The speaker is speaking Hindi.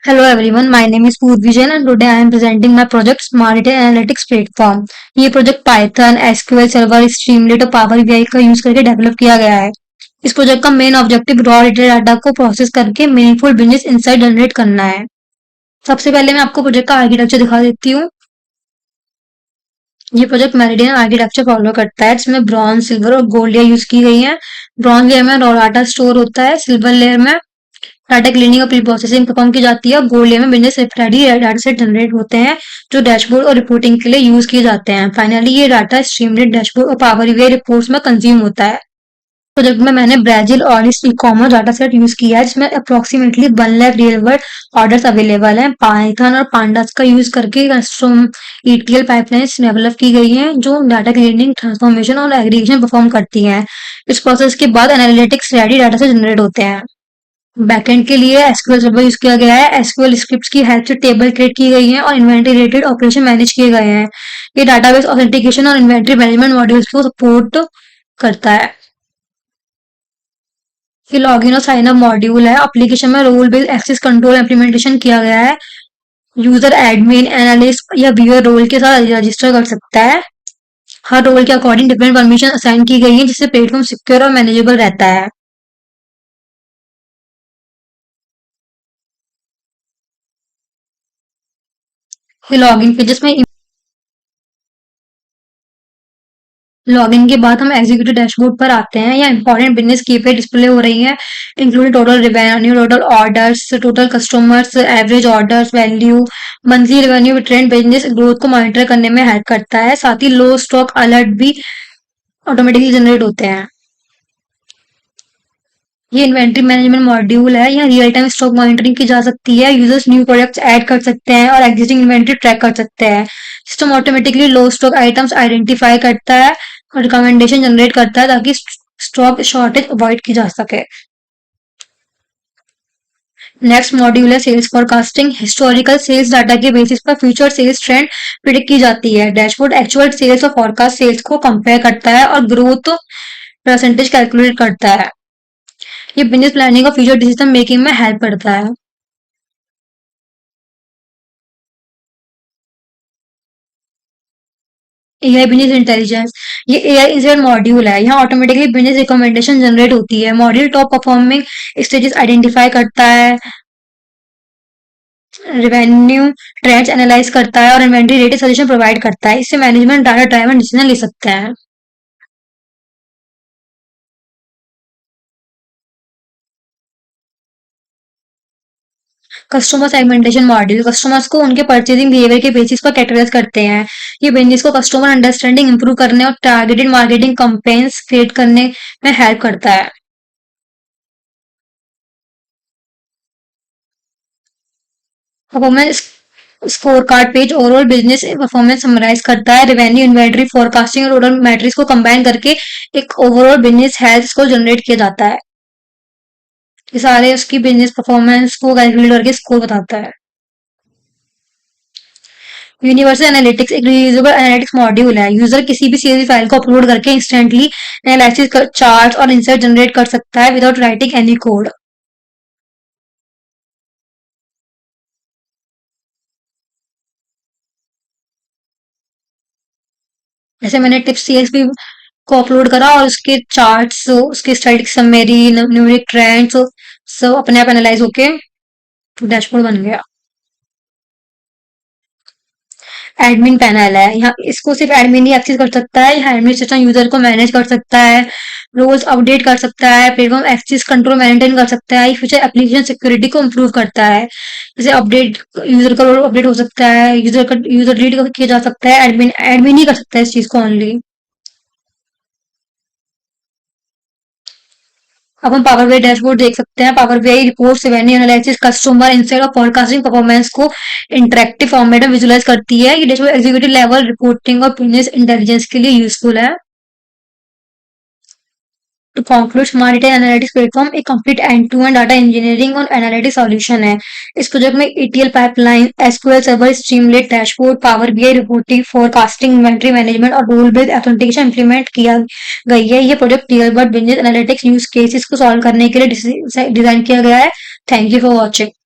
Hello everyone, my name is Purvi Jain and today I am presenting my project Smart Data Analytics Platform। ये project Python, SQL server, Streamlit और पावर बीआई का यूज करके डेवलप किया गया है। इस प्रोजेक्ट का मेन ऑब्जेक्टिव रॉ डाटा को प्रोसेस करके मीनिंगफुल बिजनेस इंसाइट जनरेट करना है। सबसे पहले मैं आपको प्रोजेक्ट का आर्किटेक्चर दिखा देती हूँ। ये प्रोजेक्ट मेरिडियन आर्किटेक्चर फॉलो करता है जिसमें ब्रॉन्ज, सिल्वर और गोल्ड लेयर यूज की गई है। ब्रॉन्ज लेयर में रॉ डाटा स्टोर होता है, सिल्वर लेयर में डाटा क्लीनिंग और प्री प्रोसेसिंग परफॉर्म की जाती है। गोल्ड लेयर में business ready data set generate होते हैं जो डैशबोर्ड और रिपोर्टिंग के लिए यूज किए जाते हैं। फाइनली ये डाटा स्ट्रीमलेट डैशबोर्ड और पावर बीआई रिपोर्ट्स में कंज्यूम होता है। प्रोजेक्ट में मैंने ब्राजील और e commerce data set use किया है जिसमें approximately 1 lakh real world orders available हैं। पाइथन और पांडास का यूज करके कस्टम ईटीएल पाइपलाइंस डेवलप की गई हैं जो डाटा क्लीनिंग, ट्रांसफॉर्मेशन और एग्रीगेशन परफॉर्म करती हैं। इस प्रोसेस के बाद एनालिटिक्स रेडी डाटा से जनरेट होते हैं। बैकएंड के लिए एसक्यूएल सर्वर यूज किया गया है। एसक्यूएल स्क्रिप्ट्स की हेल्प से टेबल क्रिएट की गई है और इन्वेंटरी रिलेटेड ऑपरेशन मैनेज किए गए हैं। ये डाटाबेस ऑथेंटिकेशन और इन्वेंटरी मैनेजमेंट मॉड्यूल्स को सपोर्ट करता है। ये लॉगिन और साइन अप मॉड्यूल है। एप्लीकेशन में role based access control implementation किया गया है। यूजर एडमिन, एनालिस्ट या व्यूअर रोल के साथ रजिस्टर कर सकता है। हर रोल के अकॉर्डिंग डिफरेंट परमिशन असाइन की गई है जिससे प्लेटफॉर्म सिक्योर और मैनेजेबल रहता है। ये लॉगिन पेजेस में लॉगिन के बाद हम एग्जीक्यूटिव डैशबोर्ड पर आते हैं। यहाँ इंपॉर्टेंट बिजनेस कीपीआई डिस्प्ले हो रही है including total revenue, total orders, total customers, average orders value, monthly revenue trend business growth को मॉनिटर करने में हेल्प करता है। साथ ही लो स्टॉक अलर्ट भी ऑटोमेटिकली जनरेट होते हैं। ये इन्वेंट्री मैनेजमेंट मॉड्यूल है। यहाँ रियल टाइम स्टॉक मॉनिटरिंग की जा सकती है। यूजर्स न्यू प्रोडक्ट्स ऐड कर सकते हैं और एग्जिस्टिंग इन्वेंट्री ट्रैक कर सकते हैं। सिस्टम ऑटोमेटिकली लो स्टॉक आइटम्स आइडेंटिफाई करता है और रिकमेंडेशन जनरेट करता है ताकि स्टॉक शॉर्टेज अवॉइड की जा सके। नेक्स्ट मॉड्यूल है sales forecasting. Historical sales data के बेसिस पर फ्यूचर सेल्स ट्रेंड प्रिडिक्ट की जाती है। डैशबोर्ड एक्चुअल सेल्स और फॉरकास्ट सेल्स को कंपेयर करता है और ग्रोथ परसेंटेज कैलकुलेट करता है। ये बिजनेस प्लानिंग और फ्यूचर डिसीजन मेकिंग में हेल्प करता है। एआई बिजनेस इंटेलिजेंस, ये एआई इंसाइड मॉड्यूल है। यहाँ ऑटोमेटिकली बिजनेस रिकमेंडेशन जनरेट होती है। Module top performing stages identify करता है, रेवेन्यू ट्रेंड्स एनालाइज करता है और इन्वेंटरी रेटेड सजेशन प्रोवाइड करता है। इससे मैनेजमेंट डाटा ड्राइवन डिसीजन ले सकता है। कस्टमर सेगमेंटेशन मॉड्यूल कस्टमर्स को उनके परचेजिंग बिहेवियर के बेसिस पर कैटेगराइज करते हैं। ये बिजनेस को कस्टमर अंडरस्टैंडिंग इंप्रूव करने और टारगेटेड मार्केटिंग कैंपेन्स क्रिएट करने में हेल्प करता है। Performance score card page overall business performance summarise करता है। रेवेन्यू, इन्वेंटरी, फोरकास्टिंग और टोटल मैट्रिक्स को कंबाइन करके एक overall business health score generate किया जाता है। ये सारे उसकी बिजनेस परफॉर्मेंस को कैलकुलेट करके स्कोर बताता है। यूनिवर्सल एनालिटिक्स एक रीयूजेबल एनालिटिक्स मॉड्यूल है। यूजर किसी भी सीएसवी फाइल को अपलोड करके इंस्टेंटली एनालिसिस कर चार्ट और इंसाइट जनरेट कर सकता है विदाउट राइटिंग एनी कोड। जैसे मैंने टिप्स सीएसवी को अपलोड करा और उसके चार्ट्स, उसके स्टैटिक समरी, न्यूमेरिक ट्रेंड्स सब अपने आप एनालाइज होके डैशबोर्ड बन गया। एडमिन पैनल है। यहाँ इसको सिर्फ एडमिन ही एक्सेस कर सकता है। यहाँ एडमिनिस्ट्रेशन यूजर को मैनेज कर सकता है, रोल्स अपडेट कर सकता है, प्लेटफॉर्म एक्सेस कंट्रोल मेंटेन कर सकता है। फीचर एप्लीकेशन सिक्योरिटी को इम्प्रूव करता है। जैसे अपडेट, यूजर का रोल अपडेट हो सकता है, यूजर डिलीट किया जा सकता है। एडमिन एडमिन ही कर सकता है इस चीज को ओनली। अब हम पावर बीआई डैशबोर्ड देख सकते हैं। Power BI report revenue analysis, customer insight और फोरकास्टिंग परफॉर्मेंस को इंटरेक्टिव फॉर्मेट में विजुलाइज करती है। ये डैशबोर्ड एग्जीक्यूटिव लेवल रिपोर्टिंग और बिजनेस इंटेलिजेंस के लिए यूजफुल है। To conclude, Smart Data Analytics Platform एक complete end-to-end डाटा इंजीनियरिंग और एनालिटिक्स सॉल्यूशन है। इस प्रोजेक्ट में ETL pipeline, SQL server, Streamlit dashboard, power BI reporting, forecasting, inventory management और रोल बेस्ड ऑथेंटिकेशन इंप्लीमेंट किया गई है। ये project real world business analytics use cases को सॉल्व करने के लिए डिजाइन किया गया है। Thank you for watching.